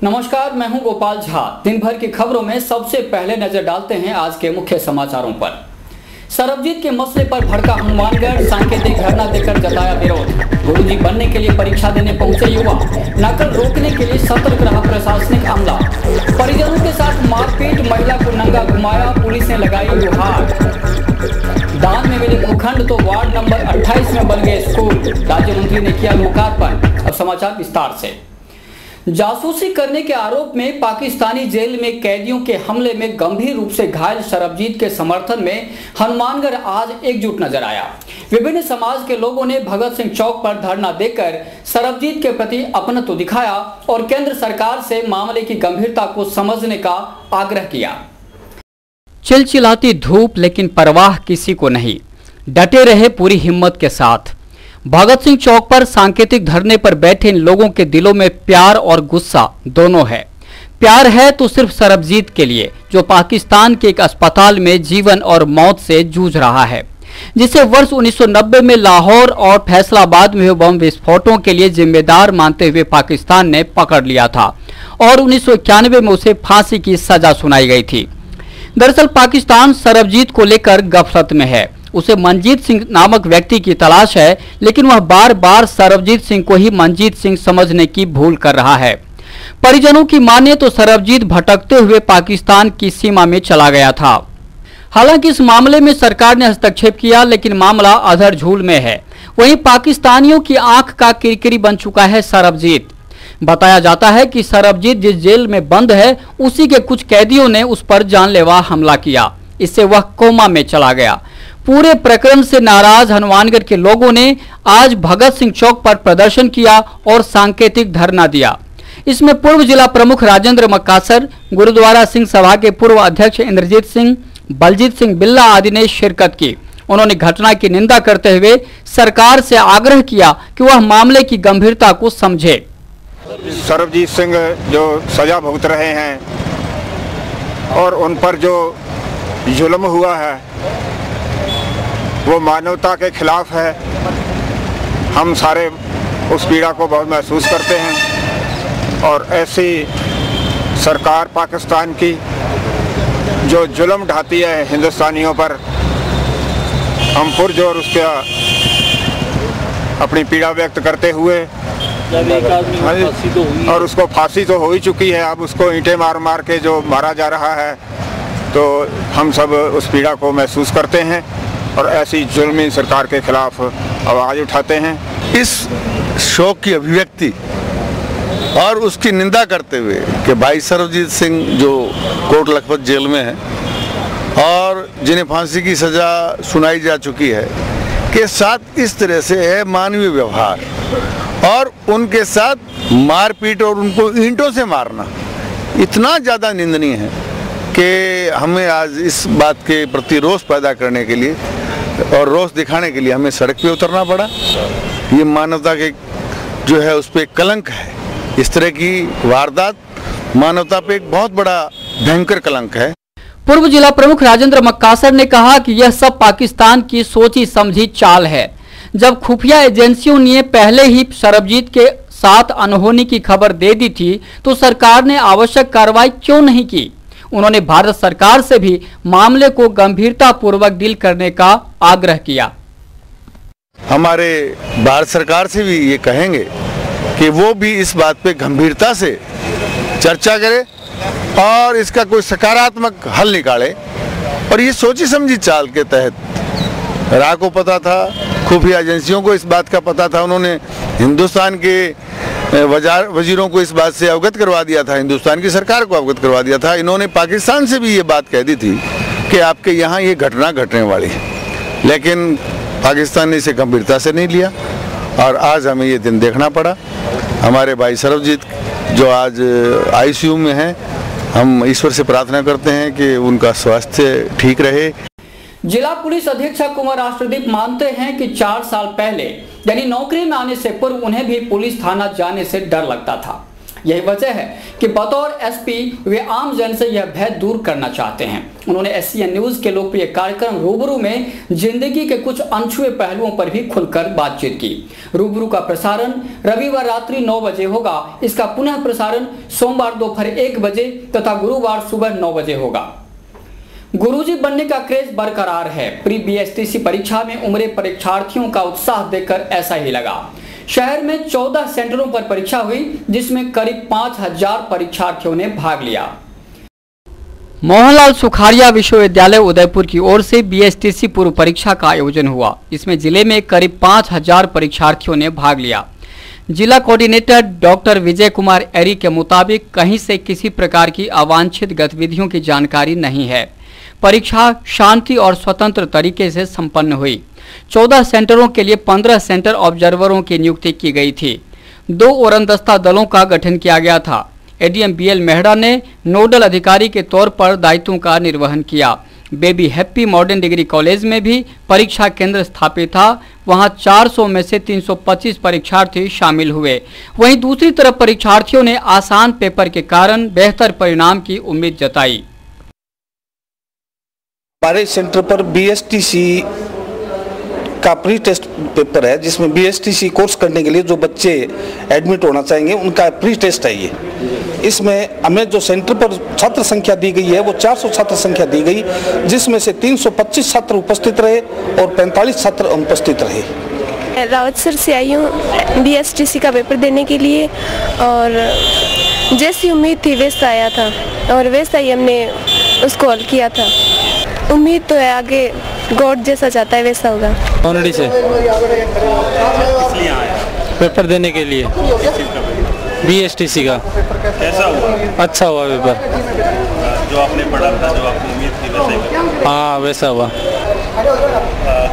नमस्कार, मैं हूं गोपाल झा। दिन भर की खबरों में सबसे पहले नजर डालते हैं आज के मुख्य समाचारों पर। सरबजीत के मसले पर भड़का हनुमानगढ़, सांकेतिक धरना देकर जताया विरोध। गुरुजी बनने के लिए परीक्षा देने पहुंचे युवा, नकल रोकने के लिए सतर्क रहा प्रशासनिक अमला। परिजनों के साथ मारपीट, महिला को नंगा घुमाया, पुलिस ने लगाई गुहार। दान में मिले भूखंड तो वार्ड नंबर 28 में बन गए स्कूल, राज्य मंत्री ने किया लोकार्पण। अब समाचार विस्तार से। जासूसी करने के आरोप में पाकिस्तानी जेल में कैदियों के हमले में गंभीर रूप से घायल सरबजीत के समर्थन में हनुमानगढ़ आज एकजुट नजर आया। विभिन्न समाज के लोगों ने भगत सिंह चौक पर धरना देकर सरबजीत के प्रति अपनत्व दिखाया और केंद्र सरकार से मामले की गंभीरता को समझने का आग्रह किया। चिलचिलाती धूप, लेकिन परवाह किसी को नहीं, डटे रहे पूरी हिम्मत के साथ। भगत सिंह चौक पर सांकेतिक धरने पर बैठे इन लोगों के दिलों में प्यार और गुस्सा दोनों है। प्यार है तो सिर्फ सरबजीत के लिए, जो पाकिस्तान के एक अस्पताल में जीवन और मौत से जूझ रहा है, जिसे वर्ष 1990 में लाहौर और फैसलाबाद में हुए बम विस्फोटों के लिए जिम्मेदार मानते हुए पाकिस्तान ने पकड़ लिया था और 1991 में उसे फांसी की सजा सुनाई गई थी। दरअसल पाकिस्तान सरबजीत को लेकर गफलत में है। उसे मनजीत सिंह नामक व्यक्ति की तलाश है, लेकिन वह बार बार सरबजीत सिंह को ही मनजीत सिंह समझने की भूल कर रहा है। परिजनों की माने तो सरबजीत भटकते हुए पाकिस्तान की सीमा में चला गया था। हालांकि इस मामले में सरकार ने हस्तक्षेप किया, लेकिन मामला अधर झूल में है। वहीं पाकिस्तानियों की आंख का किरकिरी बन चुका है सरबजीत। बताया जाता है कि सरबजीत जिस जेल में बंद है, उसी के कुछ कैदियों ने उस पर जानलेवा हमला किया। इससे वह कोमा में चला गया। पूरे प्रकरण से नाराज हनुमानगढ़ के लोगों ने आज भगत सिंह चौक पर प्रदर्शन किया और सांकेतिक धरना दिया। इसमें पूर्व जिला प्रमुख राजेंद्र मक्कासर, गुरुद्वारा सिंह सभा के पूर्व अध्यक्ष इंद्रजीत सिंह, बलजीत सिंह बिल्ला आदि ने शिरकत की। उन्होंने घटना की निंदा करते हुए सरकार से आग्रह किया कि वह मामले की गंभीरता को समझे। सरबजीत सिंह जो सजा भुगत रहे हैं और उन पर जो जुल्म हुआ है वो मानवता के खिलाफ है। हम सारे उस पीड़ा को बहुत महसूस करते हैं और ऐसी सरकार पाकिस्तान की जो जुल्म ढाती है हिंदुस्तानियों पर, हम पुरजोर उसका अपनी पीड़ा व्यक्त करते हुए, और उसको फांसी तो हो ही चुकी है, अब उसको ईंटें मार मार के जो मारा जा रहा है, तो हम सब उस पीड़ा को महसूस करते हैं और ऐसी जुल्मी सरकार के खिलाफ आवाज़ उठाते हैं। इस शोक की अभिव्यक्ति और उसकी निंदा करते हुए कि भाई सरबजीत सिंह जो कोट लखपत जेल में है और जिन्हें फांसी की सज़ा सुनाई जा चुकी है, के साथ इस तरह से है मानवीय व्यवहार और उनके साथ मारपीट और उनको ईंटों से मारना इतना ज़्यादा निंदनीय है कि हमें आज इस बात के प्रति रोष पैदा करने के लिए और रोष दिखाने के लिए हमें सड़क पे उतरना पड़ा। ये मानवता के जो है उस पर कलंक है। इस तरह की वारदात मानवता पे एक बहुत बड़ा भयंकर कलंक है। पूर्व जिला प्रमुख राजेंद्र मक्कासर ने कहा कि यह सब पाकिस्तान की सोची समझी चाल है। जब खुफिया एजेंसियों ने पहले ही सरबजीत के साथ अनहोनी की खबर दे दी थी, तो सरकार ने आवश्यक कार्रवाई क्यों नहीं की? उन्होंने भारत सरकार से भी मामले को गंभीरता पूर्वक डील करने का आग्रह किया। हमारे भारत सरकार से भी ये कहेंगे कि वो भी इस बात पे गंभीरता से चर्चा करे और इसका कोई सकारात्मक हल निकाले। और ये सोची समझी चाल के तहत राह को पता था, खुफिया एजेंसियों को इस बात का पता था, उन्होंने हिंदुस्तान के वजीरों को इस बात से अवगत करवा दिया था, हिंदुस्तान की सरकार को अवगत करवा दिया था। इन्होंने पाकिस्तान से भी ये बात कह दी थी कि आपके यहाँ ये घटना घटने वाली है, लेकिन पाकिस्तान ने इसे गंभीरता से नहीं लिया और आज हमें ये दिन देखना पड़ा। हमारे भाई सरबजीत जो आज ICU में हैं, हम ईश्वर से प्रार्थना करते हैं कि उनका स्वास्थ्य ठीक रहे। जिला पुलिस अधीक्षक कुमार राष्ट्रदीप मानते हैं कि 4 साल पहले यानी नौकरी में आने से पूर्व उन्हें भी पुलिस थाना जाने से डर लगता था। यही वजह है कि बतौर एसपी वे आम जन से यह भय दूर करना चाहते हैं। उन्होंने एससीएन न्यूज के लोकप्रिय कार्यक्रम रूबरू में जिंदगी के कुछ अनछुए पहलुओं पर भी खुलकर बातचीत की। रूबरू का प्रसारण रविवार रात्रि 9 बजे होगा। इसका पुनः प्रसारण सोमवार दोपहर 1 बजे तथा गुरुवार सुबह 9 बजे होगा। गुरुजी बनने का क्रेज बरकरार है। प्री बीएसटीसी परीक्षा में उमरे परीक्षार्थियों का उत्साह देखकर ऐसा ही लगा। शहर में 14 सेंटरों पर परीक्षा हुई, जिसमें करीब 5000 परीक्षार्थियों ने भाग लिया। मोहनलाल सुखाड़िया विश्वविद्यालय उदयपुर की ओर से बीएसटीसी पूर्व परीक्षा का आयोजन हुआ। इसमें जिले में करीब 5000 परीक्षार्थियों ने भाग लिया। जिला कोऑर्डिनेटर डॉक्टर विजय कुमार एरी के मुताबिक कहीं से किसी प्रकार की अवांछित गतिविधियों की जानकारी नहीं है। परीक्षा शांति और स्वतंत्र तरीके से संपन्न हुई। 14 सेंटरों के लिए 15 सेंटर ऑब्जर्वरों की नियुक्ति की गई थी। 2 उड़नदस्ता दलों का गठन किया गया था। एडीएम बीएल मेहरा ने नोडल अधिकारी के तौर पर दायित्वों का निर्वहन किया। Baby happy modern degree college में भी परीक्षा केंद्र स्थापित था। वहां 400 में से 325 परीक्षार्थी शामिल हुए। वहीं दूसरी तरफ परीक्षार्थियों ने आसान पेपर के कारण बेहतर परिणाम की उम्मीद जताई। हमारे सेंटर पर बीएसटीसी का प्री टेस्ट पेपर है, जिसमें बीएसटीसी कोर्स करने के लिए जो बच्चे एडमिट होना चाहेंगे उनका प्री टेस्ट है ये। इसमें हमें जो सेंटर पर छात्र संख्या दी गई है वो 400 छात्र संख्या दी गई, जिसमें से 325 छात्र उपस्थित रहे और 45 छात्र अनुपस्थित रहे। रावतसर से आई हूँ बीएसटीसी का पेपर देने के लिए, और जैसी उम्मीद थी वैसा आया था और वैसा ही हमने उसको हल किया था। उम्मीद तो है आगे गॉड जैसा चाहता है वैसा होगा। ऑनडी से पेपर देने के लिए बीएसटीसी का। कैसा हुआ? अच्छा हुआ पेपर। जो आपने पढ़ा था, जो आपको उम्मीद थी वैसा ही? हाँ वैसा हुआ।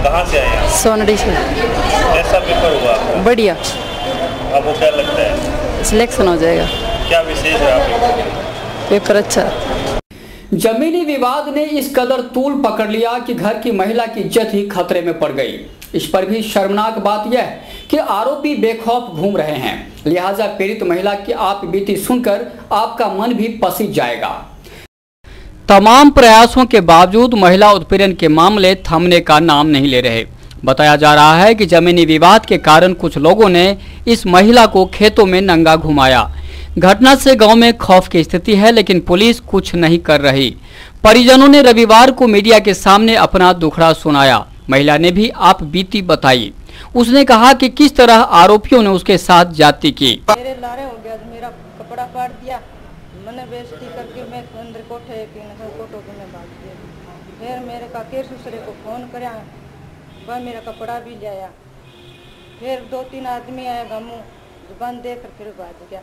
कहाँ से आए आप? सोनडी से। कैसा पेपर हुआ आपका? बढ़िया। आपको क्या लगता है सिलेक्शन हो जाएगा? क्या विशेष है आपके पेपर? अच्छा। जमीनी विवाद ने इस कदर तूल पकड़ लिया कि घर की महिला की इज्जत ही खतरे में पड़ गई। इस पर भी शर्मनाक बात यह है कि आरोपी बेखौफ घूम रहे हैं। लिहाजा पीड़ित महिला की आप बीती सुनकर आपका मन भी पसीज जाएगा। तमाम प्रयासों के बावजूद महिला उत्पीड़न के मामले थमने का नाम नहीं ले रहे। बताया जा रहा है कि जमीनी विवाद के कारण कुछ लोगों ने इस महिला को खेतों में नंगा घुमाया। घटना से गांव में खौफ की स्थिति है, लेकिन पुलिस कुछ नहीं कर रही। परिजनों ने रविवार को मीडिया के सामने अपना दुखड़ा सुनाया। महिला ने भी आप बीती बताई। उसने कहा कि किस तरह आरोपियों ने उसके साथ जाति की। मेरे लारे हो गया, मेरा कपड़ा फाड़ दिया, मैंने बेइज्जती करके मैं अंदर कोठे कोटो के में भाग दिया। फिर मेरे का केर दूसरे को फोन कराया, वह मेरा कपड़ा भी लाया। फिर 2-3 आदमी आए, घमू जुबान देकर फिर भाग गया।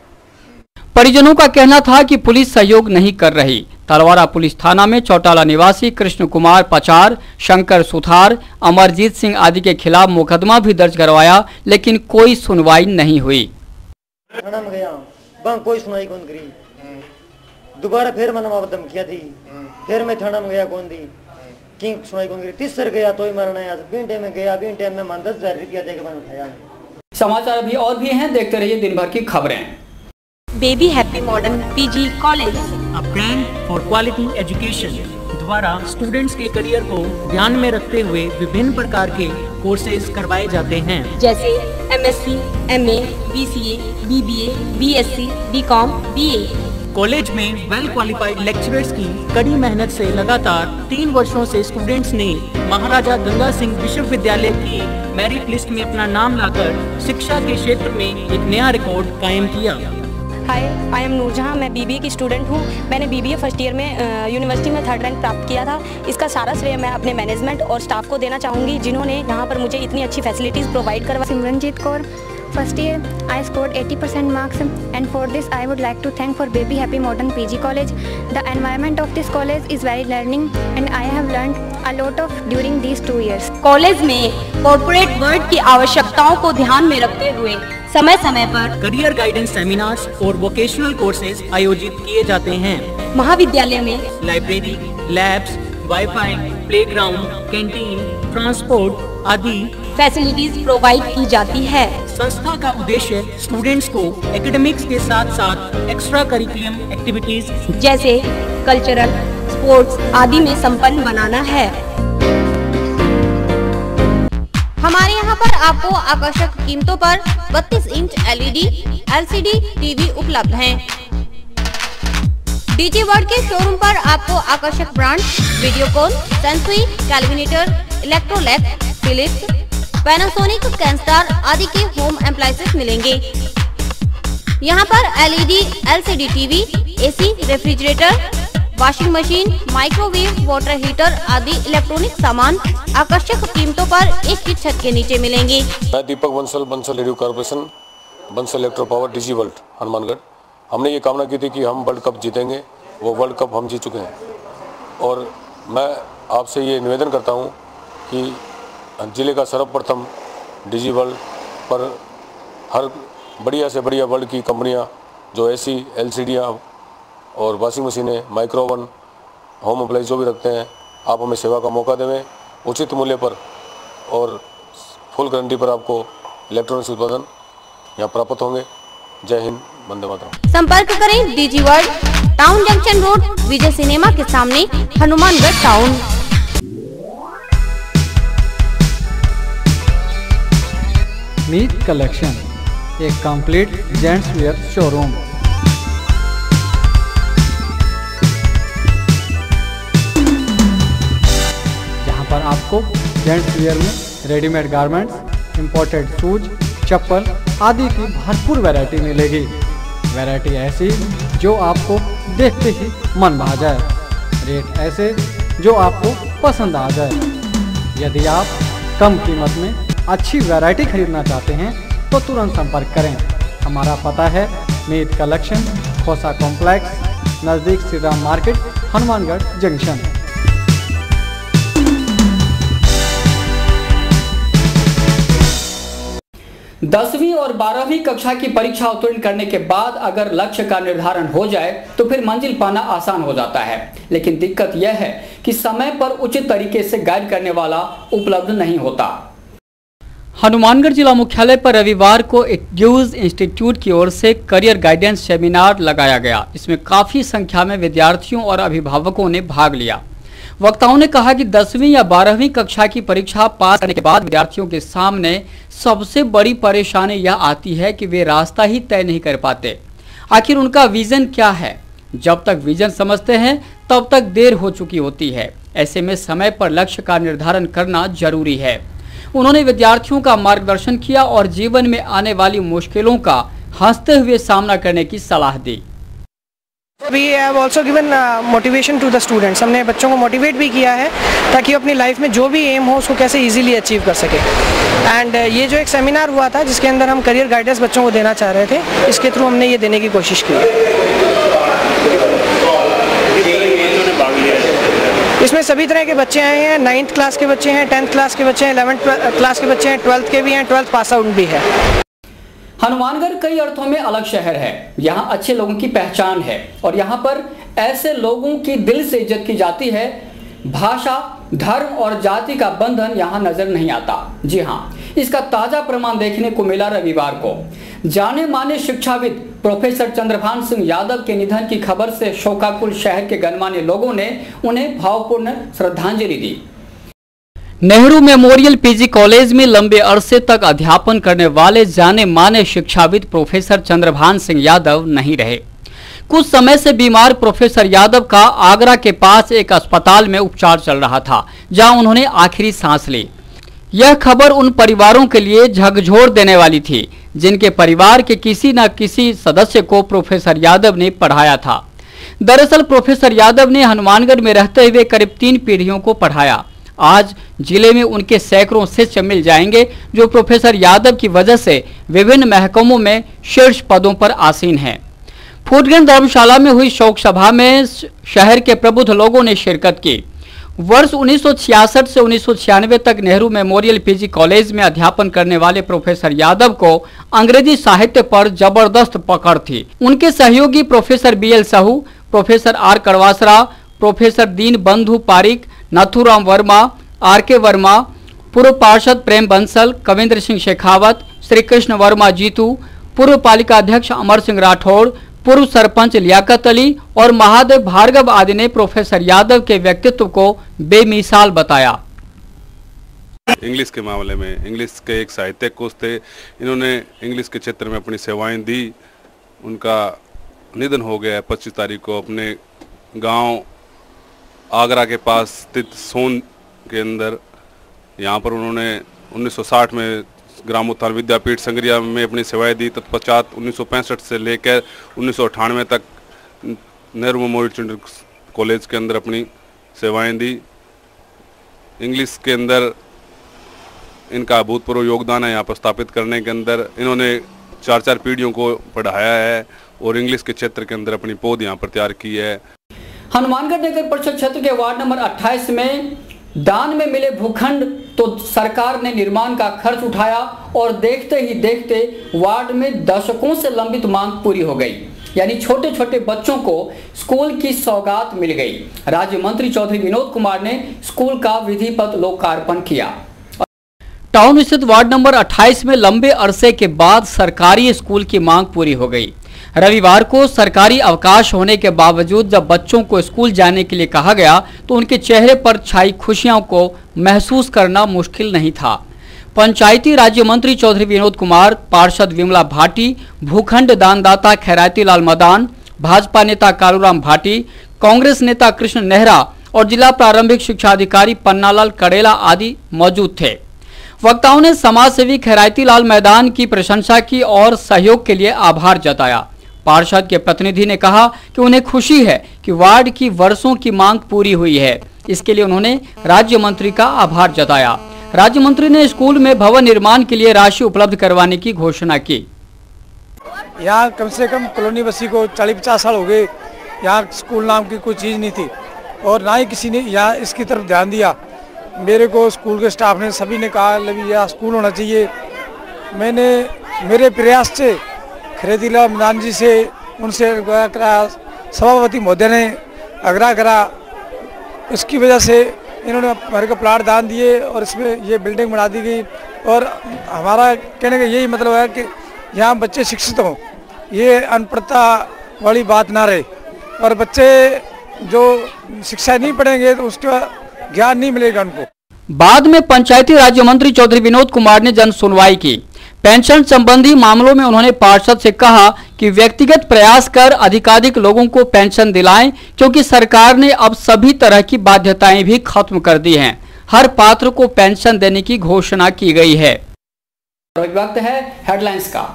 परिजनों का कहना था कि पुलिस सहयोग नहीं कर रही। तलवारा पुलिस थाना में चौटाला निवासी कृष्ण कुमार पचार, शंकर सुथार, अमरजीत सिंह आदि के खिलाफ मुकदमा भी दर्ज करवाया, लेकिन कोई सुनवाई नहीं हुई। थाना में गया, वहाँ कोई सुनवाई कौन करी। दोबारा फिर मैंने वहाँ धमकियाँ दी, फिर मैं थाना में गया, कौन दी की सुनवाई कौन करी। तीसर गया तो ही मरना है। बींटे में गया, बींटे में 10,000 रुपया देकर मैंने उठाया। समाचार अभी और भी हैं, देखते रहिए दिन भर की खबरें। Baby happy modern PG college, a brand for quality education द्वारा स्टूडेंट्स के करियर को ध्यान में रखते हुए विभिन्न प्रकार के कोर्सेज करवाए जाते हैं, जैसे MSc, MA, BCA, BBA, BSc, BCom, BA. College में वेल क्वालिफाइड लेक्चरर्स की कड़ी मेहनत से लगातार 3 वर्षों से स्टूडेंट्स ने महाराजा गंगा सिंह विश्वविद्यालय की मेरिट लिस्ट में अपना नाम लाकर शिक्षा के क्षेत्र में एक नया रिकॉर्ड कायम किया। हाय, आई एम नूरजहां, मैं बीबीए की स्टूडेंट हूं। मैंने बीबीए फर्स्ट ईयर में यूनिवर्सिटी में 3rd रैंक प्राप्त किया था। इसका सारा श्रेय मैं अपने मैनेजमेंट और स्टाफ को देना चाहूँगी, जिन्होंने यहाँ पर मुझे इतनी अच्छी फैसिलिटीज़ प्रोवाइड करवाई। Simranjeet Kaur, first year I scored 80% marks, and for this I would like to thank for Baby Happy Modern PG College. The environment of this college is very learning and I have learned a lot of during these 2 years. College में corporate world की आवश्यकताओं को ध्यान में रखते हुए समय समय पर करियर गाइडेंस सेमिनार्स और वोकेशनल कोर्सेज आयोजित किए जाते हैं। महाविद्यालय में library, labs, wifi, playground, canteen, transport आदि फैसिलिटीज प्रोवाइड की जाती है। संस्था का उद्देश्य स्टूडेंट्स को एकेडमिक्स के साथ साथ एक्स्ट्रा करिकुलम एक्टिविटीज जैसे कल्चरल, स्पोर्ट्स आदि में संपन्न बनाना है। हमारे यहाँ पर आपको आकर्षक कीमतों पर 32 इंच LED, LCD टीवी उपलब्ध हैं। डीजी वर्ल्ड के शोरूम पर आपको आकर्षक brand Videocon, Sansui, Kelvinator, Electrolux, Philips, Panasonic, Kenstar आदि के होम अप्लायंसेस मिलेंगे। यहाँ पर LED, LCD TV, AC, refrigerator, washing machine, microwave, water heater आदि इलेक्ट्रॉनिक सामान आकर्षक कीमतों पर एक ही छत के नीचे मिलेंगे। मैं Deepak Bansal radio corporation, Bansal electro power, DG world Hanumangarh. हमने ये कामना की थी कि हम वर्ल्ड कप जीतेंगे, वो वर्ल्ड कप हम जीत चुके हैं। और मैं आपसे ये निवेदन करता हूँ कि जिले का सर्वप्रथम डीजी वर्ल्ड पर हर बढ़िया से बढ़िया वर्ल्ड की कंपनियाँ जो AC, LCD और वॉशिंग मशीनें, माइक्रोवन, होम अप्लाइंस जो भी रखते हैं, आप हमें सेवा का मौका देवें उचित मूल्य पर और फुल गारंटी पर आपको इलेक्ट्रॉनिक्स उत्पादन यहाँ प्राप्त होंगे। जय हिंद, वंदे मातरम। संपर्क करें DG world, town junction road, Vijay cinema के सामने, हनुमानगढ़ टाउन। मीत कलेक्शन, एक कंप्लीट जेंट्स वेयर शोरूम। पर आपको जेंट्स वेयर में रेडीमेड गारमेंट्स, इंपोर्टेड शूज, चप्पल आदि की भरपूर वैरायटी मिलेगी। वैरायटी ऐसी जो आपको देखते ही मन भा जाए, रेट ऐसे जो आपको पसंद आ जाए। यदि आप कम कीमत में अच्छी वैरायटी खरीदना चाहते हैं तो तुरंत संपर्क करें। हमारा पता है मीत कलेक्शन, खोसा कॉम्प्लेक्स, नज़दीक श्री राम मार्केट, हनुमानगढ़ जंक्शन। 10वीं और 12वीं कक्षा की परीक्षा उत्तीर्ण करने के बाद अगर लक्ष्य का निर्धारण हो जाए तो फिर मंजिल पाना आसान हो जाता है, लेकिन दिक्कत यह है कि समय पर उचित तरीके से गाइड करने वाला उपलब्ध नहीं होता। हनुमानगढ़ जिला मुख्यालय पर रविवार को एड्यूज इंस्टीट्यूट की ओर से करियर गाइडेंस सेमिनार लगाया गया। इसमें काफी संख्या में विद्यार्थियों और अभिभावकों ने भाग लिया। वक्ताओं ने कहा कि 10वीं या 12वीं कक्षा की परीक्षा पास करने के बाद विद्यार्थियों के सामने सबसे बड़ी परेशानी यह आती है कि वे रास्ता ही तय नहीं कर पाते। आखिर उनका विजन क्या है? जब तक विजन समझते हैं तब तक देर हो चुकी होती है। ऐसे में समय पर लक्ष्य का निर्धारण करना जरूरी है। उन्होंने विद्यार्थियों का मार्गदर्शन किया और जीवन में आने वाली मुश्किलों का हंसते हुए सामना करने की सलाह दी। We have also given motivation to the students। हमने बच्चों को मोटिवेट भी किया है ताकि अपनी लाइफ में जो भी एम हो उसको कैसे इजीली अचीव कर सके। एंड ये जो एक सेमिनार हुआ था जिसके अंदर हम करियर गाइडेंस बच्चों को देना चाह रहे थे, इसके थ्रू हमने ये देने की कोशिश की है। इसमें सभी तरह के बच्चे आए हैं। 9th क्लास के बच्चे हैं, 10th क्लास के बच्चे हैं, 11th क्लास के बच्चे हैं, 12th के भी हैं, 12th पास आउट भी है। हनुमानगढ़ कई अर्थों में अलग शहर है। यहाँ अच्छे लोगों की पहचान है और यहाँ पर ऐसे लोगों की दिल से इज्जत की जाती है। भाषा, धर्म और जाति का बंधन यहाँ नजर नहीं आता। जी हाँ, इसका ताजा प्रमाण देखने को मिला रविवार को। जाने माने शिक्षाविद प्रोफेसर चंद्रभान सिंह यादव के निधन की खबर से शोकाकुल शहर के गणमान्य लोगों ने उन्हें भावपूर्ण श्रद्धांजलि दी। नेहरू मेमोरियल पीजी कॉलेज में लंबे अरसे तक अध्यापन करने वाले जाने माने शिक्षाविद प्रोफेसर चंद्रभान सिंह यादव नहीं रहे। कुछ समय से बीमार प्रोफेसर यादव का आगरा के पास एक अस्पताल में उपचार चल रहा था, जहां उन्होंने आखिरी सांस ली। यह खबर उन परिवारों के लिए झकझोर देने वाली थी जिनके परिवार के किसी न किसी सदस्य को प्रोफेसर यादव ने पढ़ाया था। दरअसल प्रोफेसर यादव ने हनुमानगढ़ में रहते हुए करीब 3 पीढ़ियों को पढ़ाया। आज जिले में उनके सैकड़ों शिष्य मिल जाएंगे जो प्रोफेसर यादव की वजह से विभिन्न महकमों में शीर्ष पदों पर आसीन हैं। फूडगंज धर्मशाला में हुई शोक सभा में शहर के प्रबुद्ध लोगों ने शिरकत की। वर्ष 1966 से 1996 तक नेहरू मेमोरियल पीजी कॉलेज में अध्यापन करने वाले प्रोफेसर यादव को अंग्रेजी साहित्य पर जबरदस्त पकड़ थी। उनके सहयोगी professor BL Sahu, professor R Kadwasara, professor Deen Bandhu Pareek, Nathuram Verma, RK Verma, पूर्व पार्षद प्रेम बंसल, कविंद्र सिंह शेखावत, श्री कृष्ण वर्मा जीतू, पूर्व पालिका अध्यक्ष अमर सिंह राठौड़, पूर्व सरपंच लियाकत अली और महादेव भार्गव आदि ने प्रोफेसर यादव के व्यक्तित्व को बेमिसाल बताया। इंग्लिश के मामले में इंग्लिश के एक साहित्यक कोश थे। इन्होंने इंग्लिश के क्षेत्र में अपनी सेवाएं दी। उनका निधन हो गया 25 तारीख को अपने गांव आगरा के पास स्थित सोन के अंदर। यहाँ पर उन्होंने 1960 में ग्रामोत्थान विद्यापीठ संगरिया में अपनी सेवाएं दी। तत्पश्चात 1965 से लेकर 1998 तक नेहरू मेमोरियल चिल्ड्रन कॉलेज के अंदर अपनी सेवाएं दी। इंग्लिश के अंदर इनका अभूतपूर्व योगदान है। यहाँ पर स्थापित करने के अंदर इन्होंने 4 पीढ़ियों को पढ़ाया है और इंग्लिश के क्षेत्र के अंदर अपनी पौध यहाँ पर तैयार की है। हनुमानगढ़ नगर परिषद क्षेत्र के वार्ड नंबर 28 में दान में मिले भूखंड तो सरकार ने निर्माण का खर्च उठाया और देखते ही देखते वार्ड में दशकों से लंबित मांग पूरी हो गई, यानी छोटे छोटे बच्चों को स्कूल की सौगात मिल गई। राज्य मंत्री चौधरी विनोद कुमार ने स्कूल का विधिवत लोकार्पण किया। टाउन स्थित वार्ड नंबर 28 में लंबे अरसे के बाद सरकारी स्कूल की मांग पूरी हो गई। रविवार को सरकारी अवकाश होने के बावजूद जब बच्चों को स्कूल जाने के लिए कहा गया तो उनके चेहरे पर छाई खुशियों को महसूस करना मुश्किल नहीं था। पंचायती राज्य मंत्री चौधरी विनोद कुमार, पार्षद विमला भाटी, भूखंड दानदाता खैराती लाल मदान, भाजपा नेता कालूराम भाटी, कांग्रेस नेता कृष्ण नेहरा और जिला प्रारंभिक शिक्षा अधिकारी पन्नालाल कड़ेला आदि मौजूद थे। वक्ताओं ने समाज सेवी खैराती लाल मैदान की प्रशंसा की और सहयोग के लिए आभार जताया। पार्षद के प्रतिनिधि ने कहा कि उन्हें खुशी है कि वार्ड की वर्षों की मांग पूरी हुई है। इसके लिए उन्होंने राज्य मंत्री का आभार जताया। राज्य मंत्री ने स्कूल में भवन निर्माण के लिए राशि उपलब्ध करवाने की घोषणा की। यहाँ कम से कम कॉलोनी बसी को 40-50 साल हो गए, यहाँ स्कूल नाम की कोई चीज़ नहीं थी और ना ही किसी ने यहाँ इसकी तरफ ध्यान दिया। मेरे को स्कूल के स्टाफ ने सभी ने कहा लवी यहाँ स्कूल होना चाहिए। मैंने मेरे प्रयास से खैराती लाल मैदान जी से उनसे सभापति महोदय ने आग्रह करा, उसकी वजह से इन्होंने हमारे को प्लाट दान दिए और इसमें ये बिल्डिंग बना दी गई। और हमारा कहने का यही मतलब है कि यहाँ बच्चे शिक्षित हों, ये अनपढ़ता वाली बात ना रहे और बच्चे जो शिक्षा नहीं पढ़ेंगे तो उसका ज्ञान नहीं मिलेगा उनको। बाद में पंचायती राज्य मंत्री चौधरी विनोद कुमार ने जन सुनवाई की। पेंशन संबंधी मामलों में उन्होंने पार्षद से कहा कि व्यक्तिगत प्रयास कर अधिकाधिक लोगों को पेंशन दिलाएं, क्योंकि सरकार ने अब सभी तरह की बाध्यताएं भी खत्म कर दी हैं। हर पात्र को पेंशन देने की घोषणा की गई है। वक्त है हेडलाइंस का।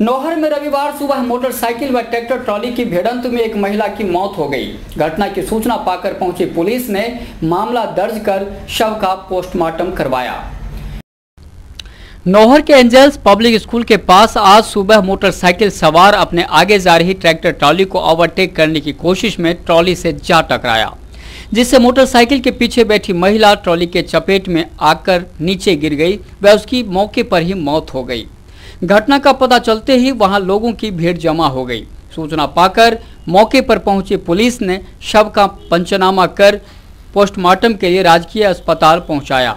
नौहर में रविवार सुबह मोटरसाइकिल व ट्रैक्टर ट्रॉली की भिड़ंत में एक महिला की मौत हो गई। घटना की सूचना पाकर पहुंची पुलिस ने मामला दर्ज कर शव का पोस्टमार्टम करवाया। नौहर के एंजल्स पब्लिक स्कूल के पास आज सुबह मोटरसाइकिल सवार अपने आगे जा रही ट्रैक्टर ट्रॉली को ओवरटेक करने की कोशिश में ट्रॉली से जा टकराया, जिससे मोटरसाइकिल के पीछे बैठी महिला ट्रॉली के चपेट में आकर नीचे गिर गई व उसकी मौके पर ही मौत हो गई। घटना का पता चलते ही वहां लोगों की भीड़ जमा हो गई। सूचना पाकर मौके पर पहुंची पुलिस ने शव का पंचनामा कर पोस्टमार्टम के लिए राजकीय अस्पताल पहुंचाया।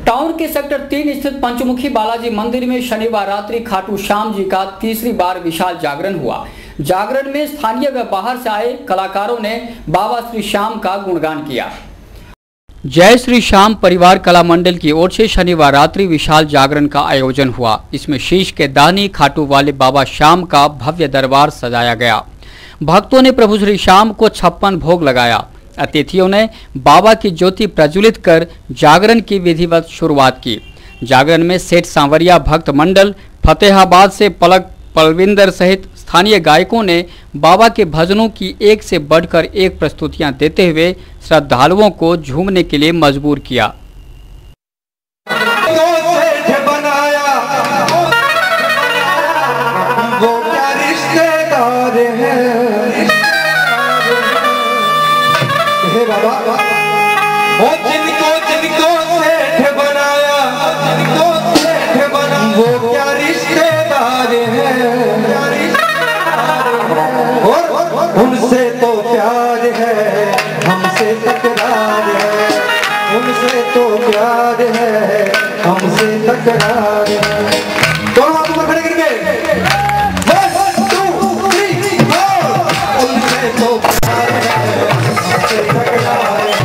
टाउन के सेक्टर 3 स्थित पंचमुखी बालाजी मंदिर में शनिवार रात्रि खाटू श्याम जी का तीसरी बार विशाल जागरण हुआ। जागरण में स्थानीय व बाहर से आए कलाकारों ने बाबा श्री श्याम का गुणगान किया। जय श्री श्याम परिवार कला मंडल की ओर से शनिवार रात्रि विशाल जागरण का आयोजन हुआ। इसमें शीश के दानी खाटू वाले बाबा श्याम का भव्य दरबार सजाया गया। भक्तों ने प्रभु श्री श्याम को 56 भोग लगाया। अतिथियों ने बाबा की ज्योति प्रज्वलित कर जागरण की विधिवत शुरुआत की। जागरण में सेठ सांवरिया भक्त मंडल, फतेहाबाद से पलक पलविंदर सहित स्थानीय गायकों ने बाबा के भजनों की एक से बढ़कर एक प्रस्तुतियां देते हुए श्रद्धालुओं को झूमने के लिए मजबूर किया। वो क्या रिश्तेदार है बाबा, वो जिनको जिनको सेठ बनाया, जिनको सेठ बना, वो क्या रिश्तेदार है, और उनसे तो प्यार है, हमसे तकरार है, उनसे तो प्यार है, हमसे तकरार है। दोनों हाथ ऊपर खड़े करके 1 2 3 उनसे तो प्यार है, हमसे तकरार है।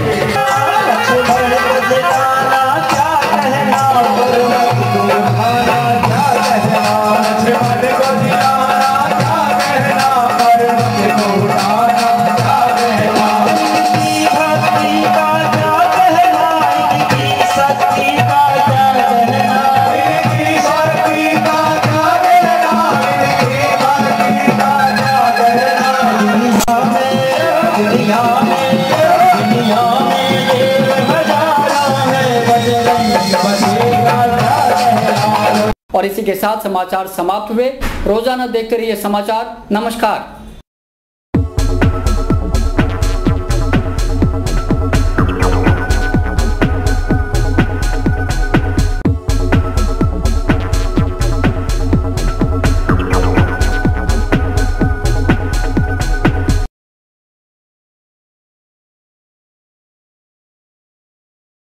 और इसी के साथ समाचार समाप्त हुए। रोजाना देखते रहिए समाचार। नमस्कार।